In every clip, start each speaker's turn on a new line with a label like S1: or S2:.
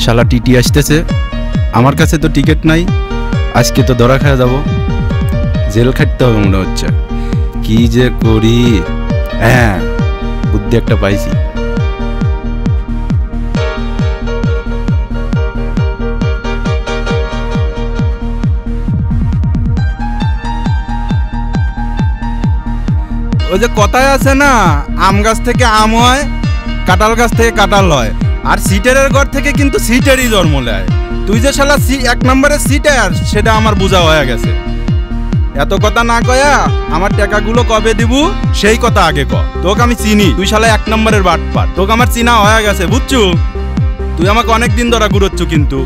S1: শালা টিটি আসতেছে, আমার কাছে তো টিকিট নাই, আজকে তো ধরা খাওয়া যাব, জেল খাটতে হবে মনে হচ্ছে। কি যে করি, হ্যাঁ বুদ্ধি একটা পাইছি। ওই যে কথায় আছে না, আম গাছ থেকে আম হয়, কাঁঠাল গাছ থেকে কাঁঠাল হয়, আর সিটারের ঘর থেকে কিন্তু সিটারই জন্ম নেয়। তুই যে শালা এক নম্বরের সিটার, সেটা আমার বোঝা হয়ে গেছে। এত কথা না কয়া আমার টাকাগুলো কবে দিব সেই কথা আগে ক। তোকে আমি চিনি, তুই শালা এক নম্বরের বাটপার, তোকে আমার চিনা হয়ে গেছে, বুঝছু? তুই আমাকে অনেক দিন ধরে ঘুরোচ্ছু, কিন্তু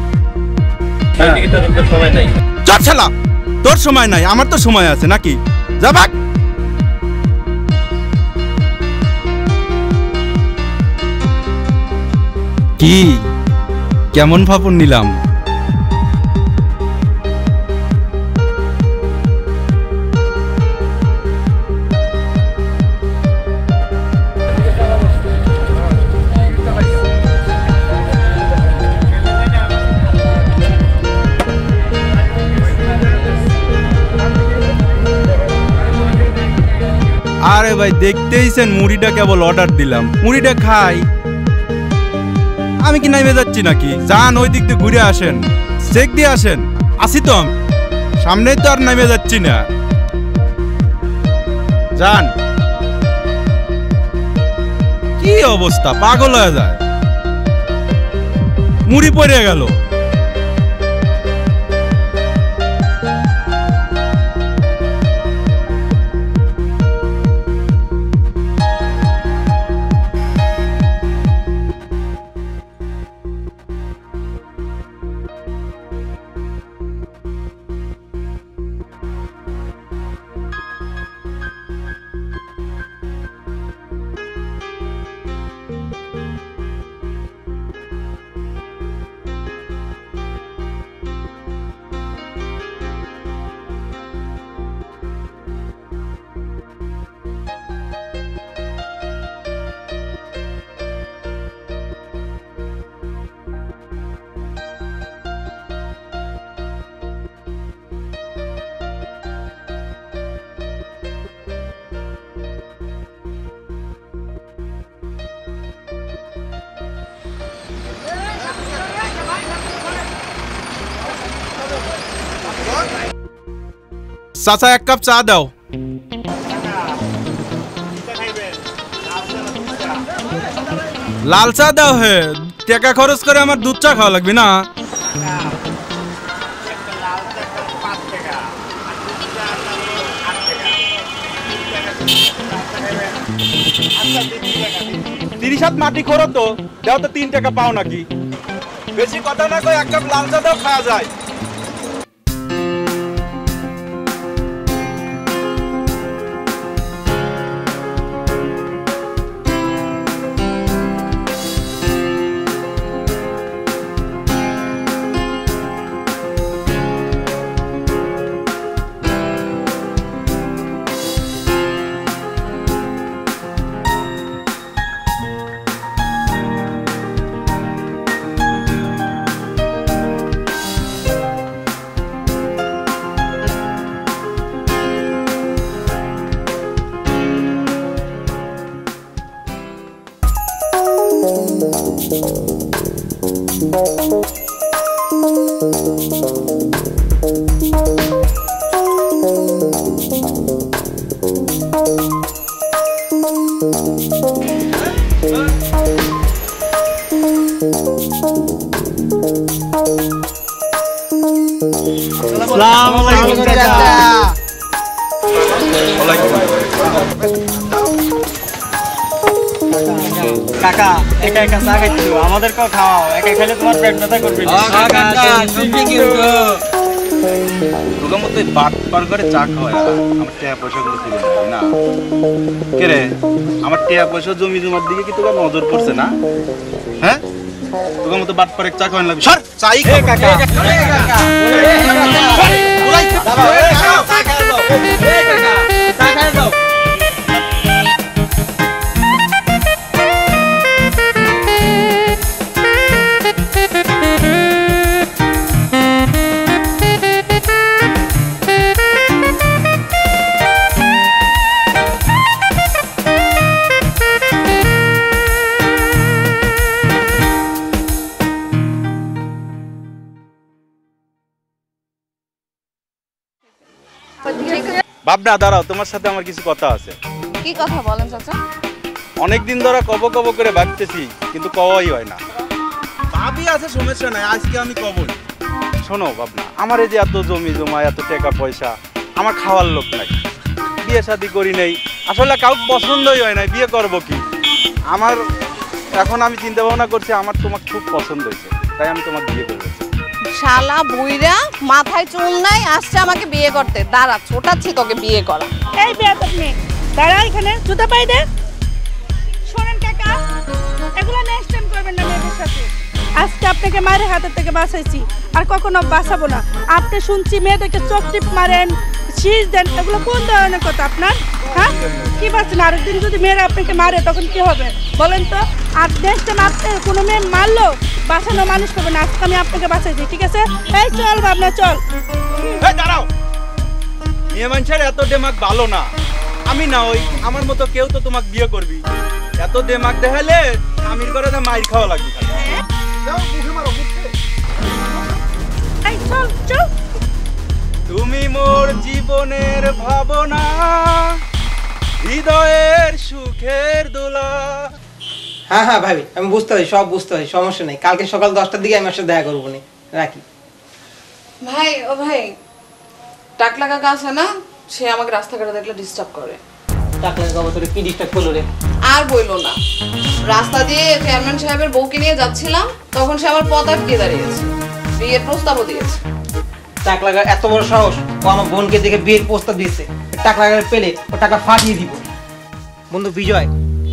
S1: চল শালা, তোর সময় নাই, আমার তো সময় আছে নাকি? যা ভাগ। কি কেমন ভাবন নিলাম? আরে ভাই দেখতেইছেন, মুড়িটা কেবল অর্ডার দিলাম, মুড়িটা খাই। আমি কি নামে যাচ্ছি নাকি? যান ওই দিক দিয়ে ঘুরে আসেন, চেক দিয়ে আসেন। আসি তো, সামনেই তো আর নামে যাচ্ছি না। যান। কি অবস্থা, পাগল হয়ে যায়, মুড়ি পড়ে গেল। চাচা এক কাপ চা দাও। লাল চা দাও হে, টাকা খরচ করে আমার দুধ চা খাওয়া লাগবে না? 30 মাটি করো তো, দাও তো 3 টাকা পাও নাকি? বেশি কথা না কই এক কাপ লাল চা দাও, খাওয়া যায়।
S2: কাকা একা একা চা খাইছো, আমাদেরকেও খাওয়াও, একা খেলে তোমার পেট ব্যথা করবে না।
S1: তোর মতো বাট পার করে চা খাওয়ায় আমার টাকা পয়সাগুলো দিবে না? কে রে, আমার টাকা পয়সা জমি জমার দিকে কি তোর নজর পড়ছে না? হ্যাঁ, তোর মতো বাট পারে চা খাওয়ান লাগবে। সর চাই কাকা। ভাবনা দাঁড়াও, তোমার সাথে আমার কিছু কথা আছে।
S3: কি কথা বলেন চাচা?
S1: অনেকদিন ধরে কব কব করে ভাবতেছি, কিন্তু কওয়াই হয় না। ভাবি আছে, সমস্যা নাই, আজকে আমি কবই। শোনো ভাবনা, আমার এই যে এত জমি জমা, এত টাকা পয়সা, আমার খাওয়ার লোক নাই, বিয়ে শাদি করি নাই, আসলে কাউকে পছন্দই হয় নাই, বিয়ে করব কি? আমার এখন আমি চিন্তা ভাবনা করছি, আমার তোমাকে খুব পছন্দ হয়েছে, তাই আমি তোমাকে বিয়ে করবো।
S3: শালা বুইরা মাথায় চুল নাই, আসছে আমাকে বিয়ে করতে। দাঁড়া, ছোটাচ্ছি তোকে বিয়ে করা।
S4: এই বিয়ে আপনি দাঁড়া, এখানে জুতা পাই দে। শোনেন কাকা, এগুলো নেক্সট টাইম করবেন না মেয়েদের সাথে। আজকে আপনাকে মায়ের হাতের থেকে বাঁচাইছি, আর কখনো বাঁচাবো না। আপনি শুনছি মেয়েদেরকে চোখ টিপ মারেন, শীষ দেন, এগুলো কোন ধরনের কথা আপনার? হ্যাঁ, কি ভাবছেন আরেকদিন যদি মেয়েরা আপনাকে মারে তখন কি হবে বলেন তো? আর নেক্সট টাইম আপনি কোনো মেয়ে মারলো বাঁচানো মানুষ পাবে না। আজকে আমি আপনাকে বাঁচাইছি, ঠিক আছে? এই চল ভাবনা, চল।
S1: দাঁড়াও, মেয়ে মানুষের এত দেমাগ ভালো না। আমি না ওই আমার মতো কেউ তো তোমাকে বিয়ে করবি, এত দেমাগ দেখালে আমির করে মাইর খাওয়া লাগবে।
S4: এই চল চল।
S1: তুমি মোর জীবনের ভাবনা, হৃদয়ের সুখের দোলা।
S5: হ্যাঁ হ্যাঁ ভাবি, আমি বুঝতে পারি, সব বুঝতে পারি, সমস্যা নেই। কালকে সকাল 10টার দিকে আমি আপনার সাথে দেখা করবো নি। রাখি
S3: ভাই, ও ভাই, টাকলা কাকা আছে না, সে আমাকে রাস্তাঘাটে দেখলে ডিস্টার্ব করে।
S5: টাকলা বাবা তোরে কি ডিস্টার্ব করলো রে?
S3: আর বইলো না, রাস্তা দিয়ে চেয়ারম্যান সাহেবের বউকে নিয়ে যাচ্ছিলাম, তখন সে আমার পথ আটকে দাঁড়িয়েছে, বিয়ের প্রস্তাবও দিয়েছে।
S5: টাকলা এত বড় সাহস, ও আমার বোনকে দেখে বিয়ের প্রস্তাব দিয়েছে। টাকলা পেলে ও টাকা ফাটিয়ে দিব। বন্ধু বিজয়,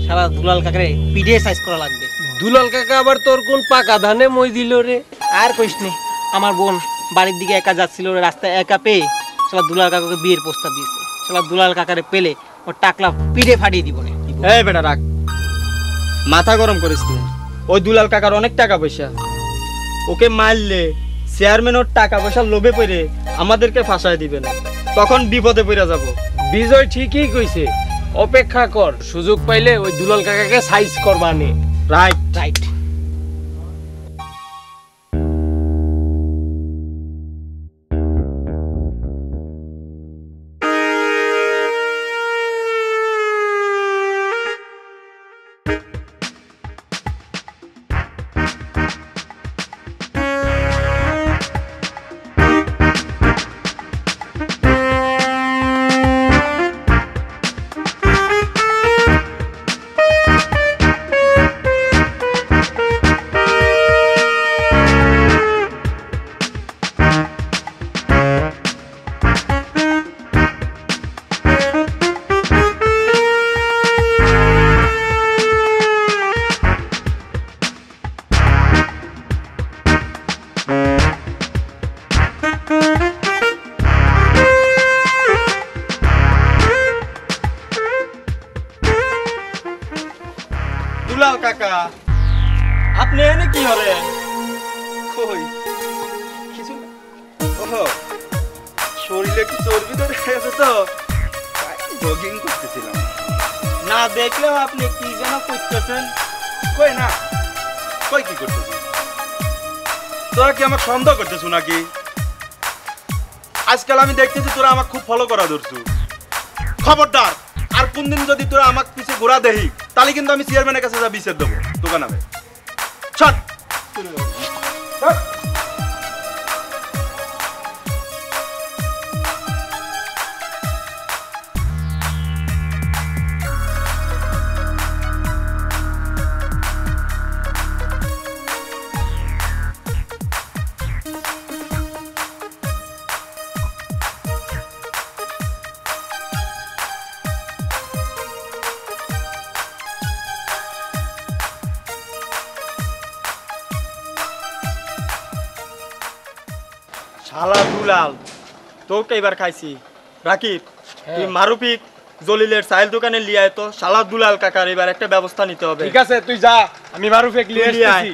S5: সারা দুলাল কাকারে পিডিএ সাইজ করা লাগবে।
S6: দুলাল কাকা আবার তোর কোন পাকা ধানে মই দিল রে?
S5: আর কইস নে, আমার বোন বাড়ির দিকে একা যাচ্ছিল, রাস্তায় একা পেয়ে সারা দুলাল কাকাকে বিয়ের প্রস্তাব দিয়েছে। সারা দুলাল কাকারে পেলে ও টাকলা পিডে ফাটিয়ে দিব না।
S2: এই বেটা রাখ, মাথা গরম করিস তুই। ওই দুলাল কাকার অনেক টাকা পয়সা, ওকে মারলে চেয়ারম্যান ওর টাকা পয়সার লোভে পড়ে আমাদেরকে ফাঁসায় দিবে না, তখন বিপদে পড়ে যাব।
S6: বিজয় ঠিকই কইছে, অপেক্ষা কর, সুযোগ পাইলে ওই দুলাল কাকাকে সাইজ করবানে।
S2: Right
S5: right.
S2: দুলাল কাকা, আপনি এনে কি হলেন?
S1: কই কিছু না। ওহো, শরীরে একটু চর্বি ধরে গেছে তো, জগিং করতেছিলাম।
S2: না দেখলেও আপনি কি যেন করতেছেন।
S1: কই না, কই কি করতেছিস? তোরা কি আমাকে সন্দেহ করতেছ নাকি? আজকাল আমি দেখতেছি তোরা আমাকে খুব ফলো করা ধরছু। খবরদার, আর কোনদিন যদি তোরা আমাকে পিছে ঘোরা দেহি, তাহলে কিন্তু আমি চেয়ারম্যানের কাছে যা বিচার দেবো তোকে নামে। চল
S2: শালা দুলাল, তোকে এবার খাইছি। রাকিব, তুই মারুফিক জলিলের চায়ের দোকানে লিয়ে আয় তো। শালা দুলাল কাকার এবার একটা ব্যবস্থা নিতে হবে।
S6: ঠিক আছে, তুই যা, আমি মারুফেক লিয়ে আসতেছি।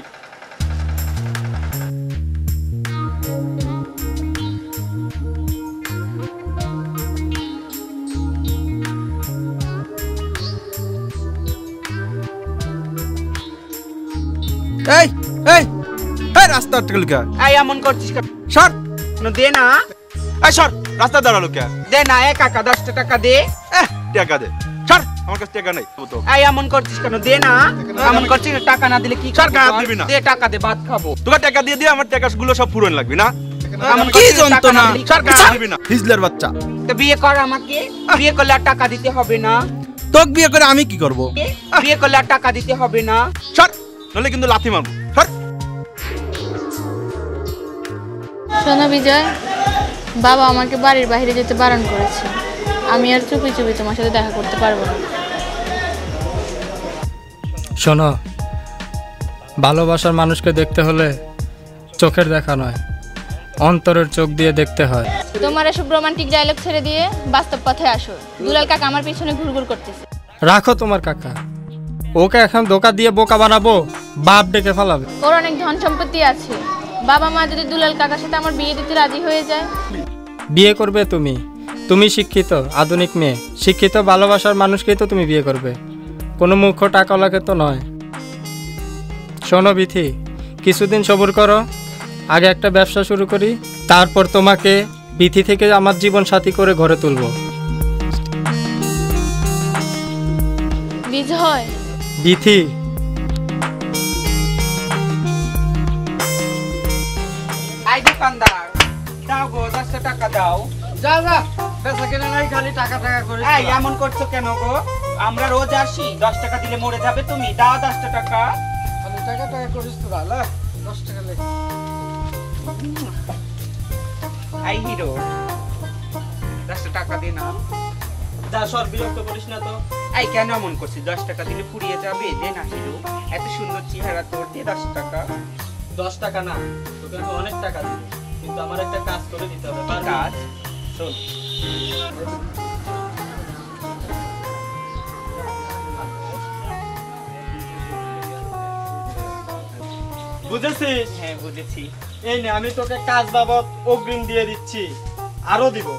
S1: এই এই এই রাস্তা আটকে লিখা
S5: এই এমন করছিস কেন?
S1: সর
S5: দে না।
S1: এই সর রাস্তা দাঁড়ালো কে?
S7: দে না এ কাকা 10 টাকা দে।
S1: টাকা দে। ছাড়, আমার কাছে টাকা নাই। তো
S7: এই এমন করছিস কেন? দে না। এমন করছিস টাকা না দিলে কি
S1: ছাড়, কাজ দিবি না।
S7: দে টাকা দে, ভাত খাবো।
S1: তোকে টাকা দিয়ে দিয়ে আমার টাকাগুলো সব পূরণ লাগবে না?
S7: এমন
S1: কি
S7: করছিস টাকা
S1: যন্ত্রণা?
S7: না দিলে কি
S1: ছাড়, কাজ
S7: করবো?
S1: দিবি না। হিজলার বাচ্চা।
S7: তো বিয়ে কর আমাকে। বিয়ে করলে আর টাকা দিতে হবে না।
S1: তোকে বিয়ে করে আমি কি করব?
S7: বিয়ে করলে আর টাকা দিতে হবে না।
S1: ছাড়, নলে কিন্তু লাথি মারবো। ছাড়।
S8: শোনো বিজয়, বাবা আমাকে বাড়ির বাইরে যেতে বারণ করেছে। আমি আর চুপি চুপি তোমার সাথে দেখা করতে পারবো না।
S9: শোনো, ভালোবাসার মানুষকে দেখতে হলে চোখের দেখা নয়, অন্তরের চোখ দিয়ে দেখতে হয়।
S8: তোমার এসব রোমান্টিক ডায়লগ ছেড়ে দিয়ে বাস্তব পথে আসো। দুলাল কাকা আমার পিছনে ঘুরঘুর করতেছে।
S9: রাখো তোমার কাকা, ওকে এখন ধোকা দিয়ে বোকা বানাবো, বাপ ডেকে ফেলাবে।
S8: ওর অনেক ধন সম্পত্তি আছে। বাবা মা যদি দুলাল কাকার সাথে আমার বিয়ে দিতে রাজি হয়ে যায়।
S9: বিয়ে করবে তুমি? তুমি শিক্ষিত আধুনিক মেয়ে, শিক্ষিত ভালোবাসার মানুষকেই তো তুমি বিয়ে করবে, কোনো মুখ্য টাকাওয়ালাকে তো নয়। শোনো বিথি, কিছুদিন সবুর করো, আগে একটা ব্যবসা শুরু করি, তারপর তোমাকে বিথি থেকে আমার জীবন সাথী করে ঘরে তুলবো।
S8: বিজয়,
S9: বিথি,
S7: এই দোকানদার, দাও গো 10 টাকা দাও।
S6: যা যা, বেচা কেনা নাই, খালি টাকা টাকা করে।
S7: এই এমন করছো কেন গো? আমরা রোজ আসি, 10 টাকা দিলে মরে যাবে তুমি। দাও 10 টাকা।
S6: খালি টাকা টাকা করিস তোরা, লে 10 টাকা লে।
S7: এই হিরো, 10 টাকা দে না।
S2: যা সর, বিরক্ত করিস না তো।
S7: এই কেন এমন করছিস? 10 টাকা দিলে ফুরিয়ে যাবে। দে না হিরো, এত সুন্দর চেহারা তোর, দে 10 টাকা।
S2: 10 টাকা না, তোকে আমি অনেক টাকা দিব, কিন্তু আমার একটা কাজ করে দিতে হবে।
S7: কি কাজ?
S2: শোন, বুঝেছিস?
S7: হ্যাঁ বুঝেছি।
S2: এই নে, আমি তোকে কাজ বাবদ অগ্রিম দিয়ে দিচ্ছি, আরো দিব।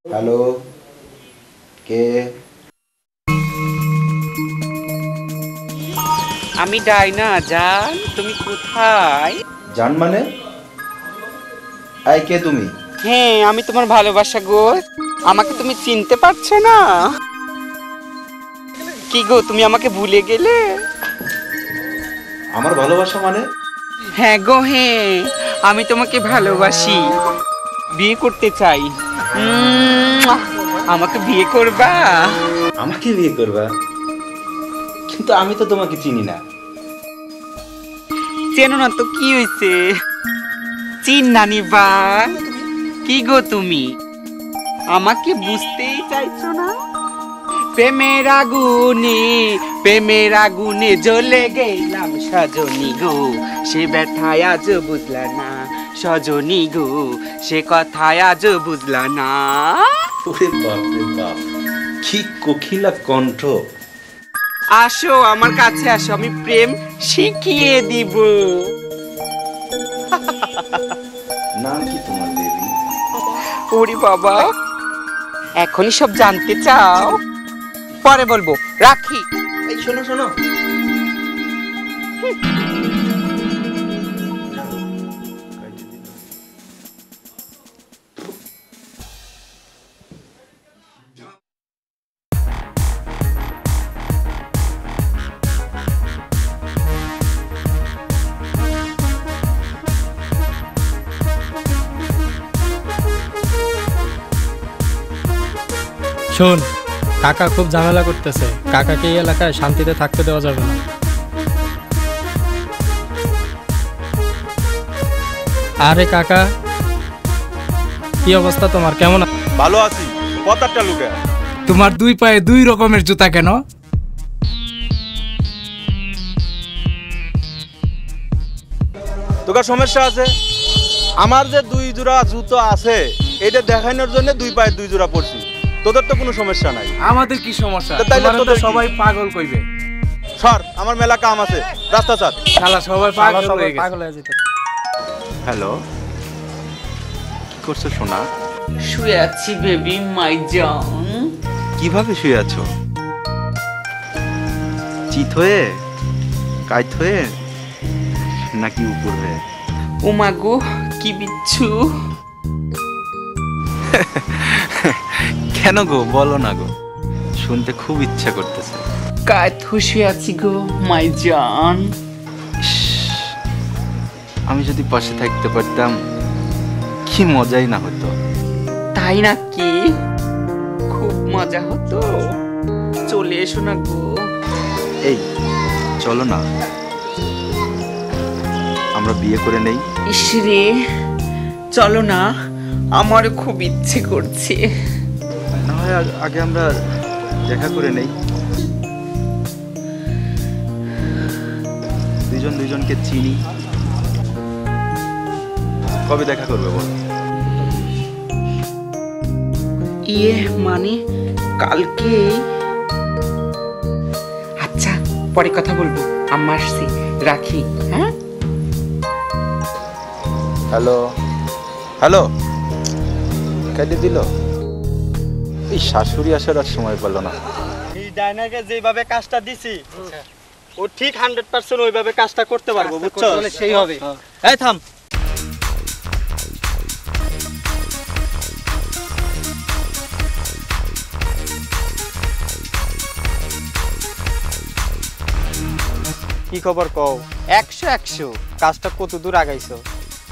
S10: হ্যালো, কে?
S7: আমি ডাইনা জান, তুমি কোথায়?
S10: জান মানে? এই কে তুমি?
S7: হ্যাঁ আমি তোমার ভালোবাসা গো। আমাকে তুমি চিনতে পারছো না? কি গো, তুমি আমাকে ভুলে গেলে?
S10: আমার ভালোবাসা মানে?
S7: হ্যাঁ গো হ্যাঁ, আমি তোমাকে ভালোবাসি, বিয়ে করতে চাই। আমাকে বিয়ে করবা?
S10: আমাকে বিয়ে করবা? কিন্তু আমি তো তোমাকে চিনি না।
S7: চেনো না তো কি হয়েছে? চিন না নিবা? কি গো তুমি আমাকে বুঝতেই চাইছো না? প্রেমের আগুনে জ্বলে গেলাম সজনী গো, সে ব্যথায় আজ বুঝলা না। সজনী গো, সে কথায় আজ বুঝলা না।
S10: ওরে বাপ রে বাপ, কি কোকিলা কণ্ঠ।
S7: আসো আমার কাছে আসো, আমি প্রেম শিখিয়ে দিব।
S10: নাম কি তোমার দেবী?
S7: ওরে বাবা, এখনই সব জানতে চাও? পরে বলবো, রাখি।
S10: এই শোনো শোনো,
S9: শোন, কাকা খুব ঝামেলা করতেছে, কাকাকে এই এলাকায় শান্তিতে থাকতে দেওয়া যাবে না। আরে কাকা, কি অবস্থা তোমার? কেমন?
S1: ভালো আছি। কথাটা লুকে।
S6: তোমার দুই পায়ে দুই রকমের জুতা কেন?
S1: তোর সমস্যা আছে? আমার যে 2 জোড়া জুতো আছে, এটা দেখানোর জন্য 2 পায়ে 2 জোড়া পরছি। তোদের তো কোনো সমস্যা নাই।
S6: আমাদের কি সমস্যা?
S1: তো তাইলে
S6: তোমার তো
S1: তোদের কি?
S6: সবাই পাগল কইবে।
S1: সর, আমার মেলা কাম আছে, রাস্তা ছাড়।
S6: শালা সবাই
S9: পাগল হয়ে যেত।
S10: হ্যালো, কি করছো সোনা?
S7: শুয়ে আছি বেবি মাই জান।
S10: কিভাবে শুয়ে আছো? চিত হয়ে, কাইত হয়ে, নাকি উপর হয়ে?
S7: ও মা গো, কি বিচ্ছু।
S10: কেন গো, বলো না গো, শুনতে খুব ইচ্ছা করতেছে।
S7: কাইত শুয়ে আছি গো মাই জান।
S10: আমি যদি পাশে থাকতে পারতাম কি মজাই না হতো।
S7: তাই নাকি? খুব মজা হতো। চলে এসো না গো।
S10: এই চলো না, আমরা বিয়ে করে নেই।
S7: ইসরে, চলো না, আমার খুব ইচ্ছে করছে।
S10: না হয় আগে আমরা দেখা করে নেই, দুজন দুজনকে চিনি। কবে দেখা করবে বল?
S7: ইয়ে মানে কালকে। আচ্ছা, পরে কথা বলবো, আম্মা আসছে, রাখি। হ্যাঁ,
S10: হ্যালো হ্যালো, কেটে দিল। এই শাশুড়ি আসার আর সময় পেল না।
S2: এই ডাইনাকে যেভাবে কাজটা দিছি ও ঠিক 100% ওইভাবে কাজটা করতে পারবো, বুঝছো?
S5: সেই হবে।
S2: এই থাম। কি খবর কও?
S7: 100
S2: কাজটা কত দূর আগাইছো?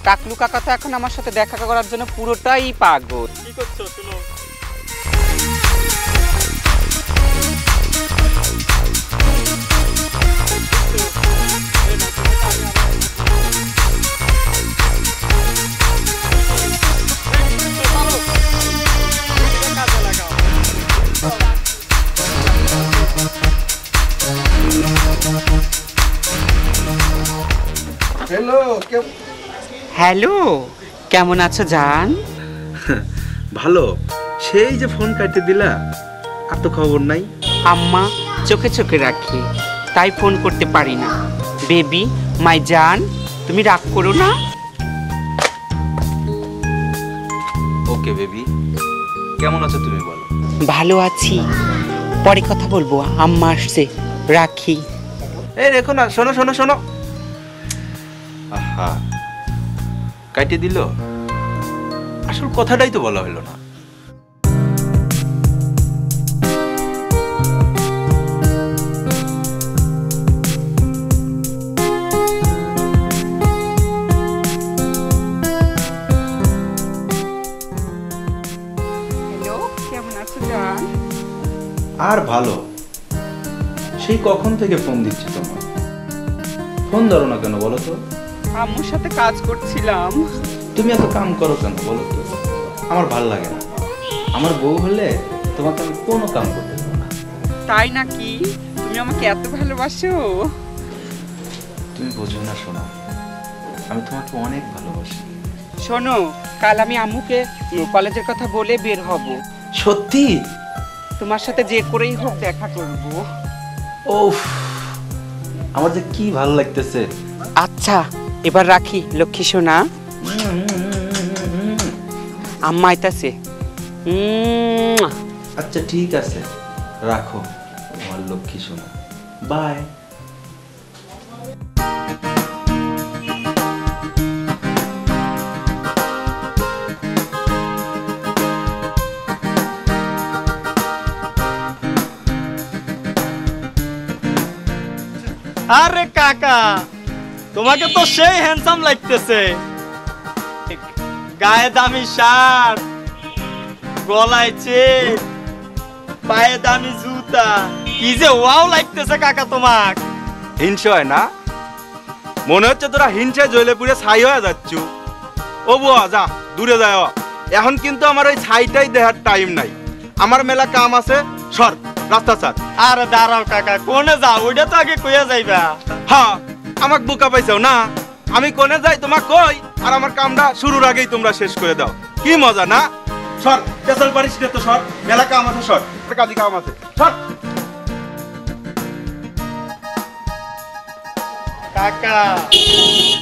S7: টাকলু কাকা তো এখন আমার সাথে দেখা করার জন্য পুরোটাই পাগল।
S2: কি করছো শুনো?
S7: হ্যালো, কেমন আছো জান?
S10: ভালো, সেই যে ফোন কাটে দিলা, আর তো খবর নাই।
S7: আম্মা চোখে চোখে রাখি, তাই ফোন করতে পারি না। বেবি মাই জান, তুমি রাগ করো না।
S10: ওকে বেবি, কেমন আছো তুমি বলো?
S7: ভালো আছি, পরে কথা বলবো, আম্মা আসছে, রাখি।
S10: এই রেখো না, শোনো শোনো শোনো। আহা, কাটে দিল, আসল কথাটাই তো বলা হলো না।
S7: হ্যালো, কেমন আছো জান?
S10: আর ভালো, সেই কখন থেকে ফোন দিচ্ছি তোমার, ফোন ধরো না কেন বলো তো?
S7: আম্মুর সাথে কাজ করছিলাম।
S10: তুমি এত কাম করো কেন বলো তো? আমার ভাল লাগে না। আমার বউ হলে তোমাকে আমি কোনো কাম করতে দেবো না।
S7: তাই নাকি? তুমি আমাকে এত ভালোবাসো?
S10: তুমি বোঝো না শোনো, আমি তোমাকে অনেক ভালোবাসি।
S7: শোনো, কাল আমি আম্মুকে কলেজের কথা বলে বের হব।
S10: সত্যি?
S7: তোমার সাথে যে করেই হোক দেখা করব।
S10: ওফ, আমার যে কি ভালো লাগতেছে।
S7: আচ্ছা, এবার রাখি লক্ষ্মী সোনা। আম্মা আইতাছে।
S10: আচ্ছা ঠিক আছে, রাখো আমার লক্ষ্মী সোনা, বাই।
S2: আরে কাকা, তোমাকে তো সেই হ্যান্ডসাম লাগতেছে। গায়ে দামি শার্ট, গলায় চেন, পায়ে দামি জুতা, কি যে ওয়াও লাগতেছে কাকা তোমাক।
S1: হিংসা হয় না? মনে হচ্ছে তোরা হিংসায় জ্বলে পুড়ে ছাই হয়ে যাচ্ছু। ও বুয়া যা, দূরে যায়। এখন কিন্তু আমার ওই ছাইটাই দেখার টাইম নাই, আমার মেলা কাম আছে। সর, রাস্তা ছাড়।
S2: আরে দাঁড়াও কাকা, কোনে যাও ওইটা তো আগে কইয়া যাইবা।
S1: হ্যাঁ, আমাক বোকা পাইছাও না? আমি কোনে যাই তোমাক কই, আর আমার কামটা শুরুর আগেই তোমরা শেষ করে দাও। কি মজা না? সর, পেছল পারিস তো সর, মেলা কাম আছে। সর, কাজী কাম আছে। সর।
S2: কাকা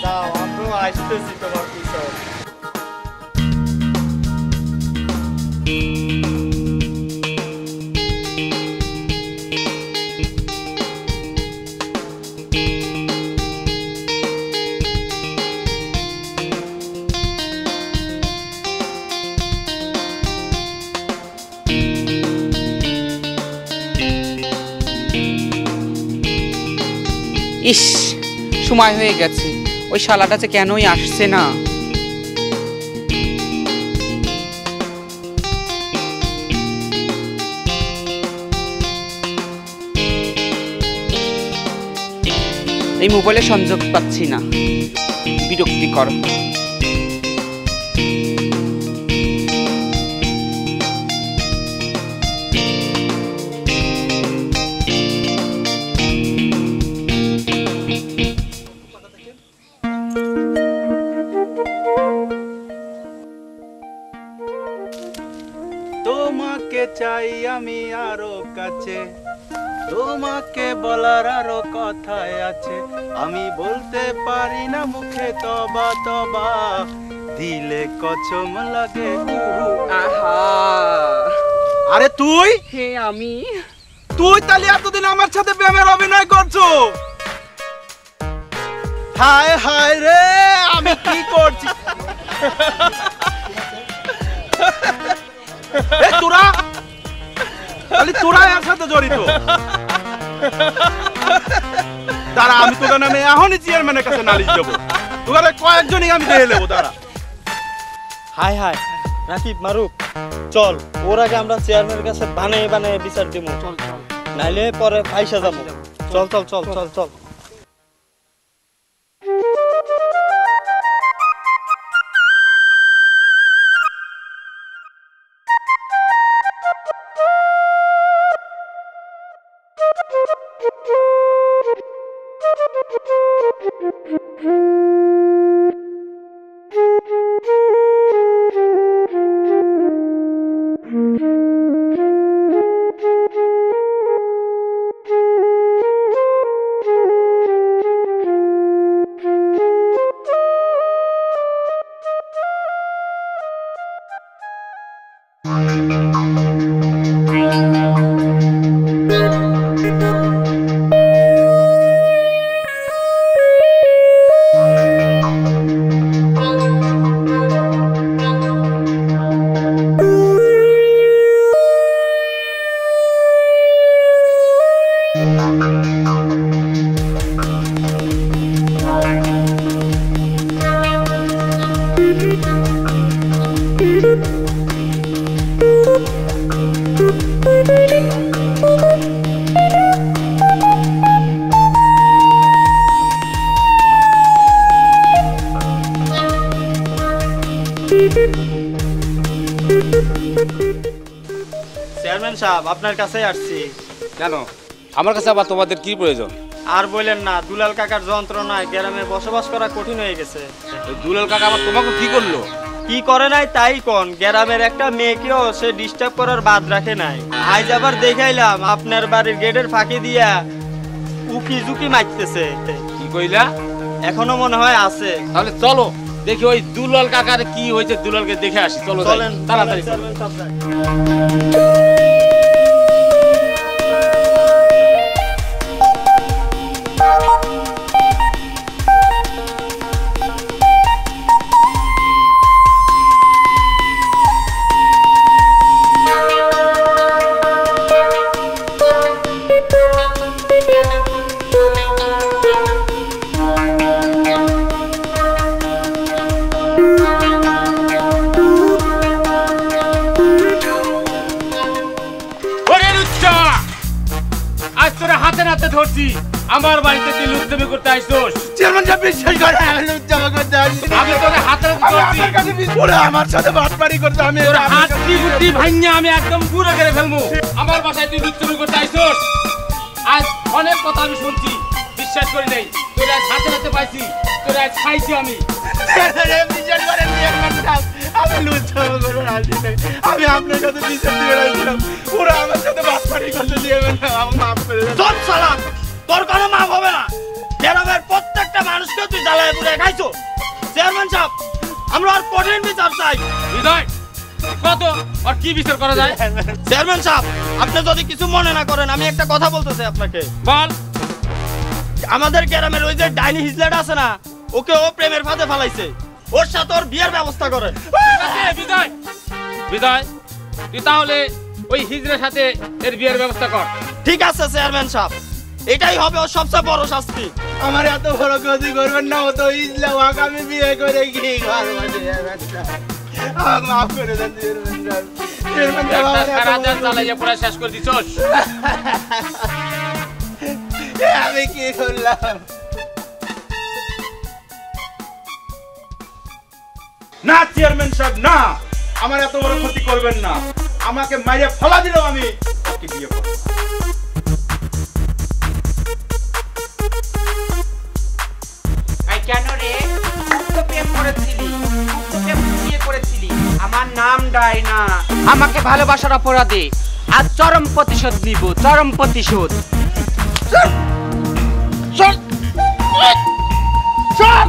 S2: দাও, আমরা আসতেছি তোমার পিছনে।
S7: ইস, সময় হয়ে গেছে, ওই শালাটা যে কেনই আসছে না। এই মোবাইলে সংযোগ পাচ্ছি না, বিরক্তিকর।
S1: তোমাকে চাই আমি আরো কাছে, তোমাকে বলার আরো কথায় আছে, আমি বলতে পারি না মুখে তবা তবা, দিলে কচম লাগে।
S7: আহা,
S1: আরে তুই?
S7: হে আমি।
S1: তুই তাহলে এতদিন আমার সাথে প্রেমের অভিনয় করছো? হায় হায় রে, আমি কি করছি? তোরা তাহলে তোরা এর সাথে জড়িত? দাঁড়া, আমি তোর নামে এখনই চেয়ারম্যানের কাছে নালিশ দেবো। তোরা কয়েকজনই আমি দেখে নেবো। দাঁড়া।
S2: হাই হাই রাকিব, মারুফ, চল ওর আগে আমরা চেয়ারম্যানের কাছে বানিয়ে বানিয়ে বিচার দিব। চল চল, নাইলে পরে ফাইসা যাবো। চল চল চল চল চল। চেয়ারম্যান সাহেব, আপনার কাছে আসছি।
S6: কেন আমার কাছে আবার তোমাদের কি প্রয়োজন?
S2: আর বলেন না, দুলাল কাকার যন্ত্রণায় গ্রামে বসবাস করা কঠিন হয়ে গেছে।
S6: দুলাল কাকা আবার তোমাকে কি করলো?
S2: কি করে নাই তাই কোন, গ্রামের একটা মেয়েকেও সে ডিস্টার্ব করার বাদ রাখে নাই। আজ আবার দেখাইলাম আপনার বাড়ির গেটের ফাঁকি দিয়া উকি ঝুঁকি মারতেছে।
S6: কি কইলা?
S2: এখনো মনে হয় আছে।
S6: তাহলে চলো দেখি ওই দুলাল কাকার কি হয়েছে, দুলালকে দেখে আসি। চলো
S2: চলেন
S6: তাড়াতাড়ি। ধরছি আমার বাড়িতে তুই লুচ্চামি করতে আইছস।
S1: চেয়ারম্যান সাহেব বিশ্বাস করে, আমি লুচ্চামি করতে আসি।
S6: আমি তোকে হাতে ধরছি,
S1: ওরা আমার সাথে বাটপাড়ি করতে, আমি
S6: তোর হাতটি গুটি ভাঙিয়ে আমি একদম গুঁড়ো করে ফেলবো। আমার বাসায় তুই লুচ্চামি করতে আইছস। আজ অনেক কথা আমি শুনছি, বিশ্বাস করি নাই। তোর আজ হাতে হাতে পাইছি, তোর আজ খাইছি আমি।
S1: বিশ্বাস করেন চেয়ারম্যান সাহেব, আমি লুচ্চামি করতে আসি নাই। আমি আপনার কাছে বিচার দিয়ে আসছিলাম, ওরা আমার সাথে বাটপাড়ি করতে দিবেন না, আমাকে মাফ করে দেন।
S2: চল সালাম, তোর কোনো মাফ হবে না। গ্রামের প্রত্যেকটা আমরা আর কঠিন বিচার চাই।
S6: বিজয় কত আর কি বিচার করা যায়?
S2: চেয়ারম্যান সাহেব, আপনি যদি কিছু মনে না করেন, আমি একটা কথা বলতে চাই আপনাকে।
S6: বল।
S2: আমাদের গ্রামের ওই যে ডাইনি হিজলাট আছে না, ওকে ও প্রেমের ফাঁদে ফালাইছে, ওর সাথে ওর বিয়ের ব্যবস্থা করেন।
S6: বিজয় বিজয় তুই তাহলে ওই হিজড়ার সাথে এর বিয়ের ব্যবস্থা কর।
S2: ঠিক আছে চেয়ারম্যান সাহেব, এটাই হবে ওর সবচেয়ে বড় শাস্তি।
S11: আমার এত বড় ক্ষতি করবেন না, ও তো হিজলা, ওকে আমি বিয়ে করে কি মাফ করে দেন চেয়ারম্যান
S6: সাহেব। পুরো শেষ করে দিছস।
S11: আমি কি করলাম?
S1: না চেয়ারম্যান সাহেব না, আমার এত বড় ক্ষতি করবেন না। আমাকে মাইরে ফেলা দিলেও আমি ওকে বিয়ে করব।
S7: কেন রে? তো প্রেম করেছিলি, তো প্রেম বিয়ে করেছিলি। আমার নাম ডায়না। আমাকে ভালোবাসার অপরাধে আজ চরম প্রতিশোধ নিব, চরম প্রতিশোধ। চল চল।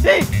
S11: Hey!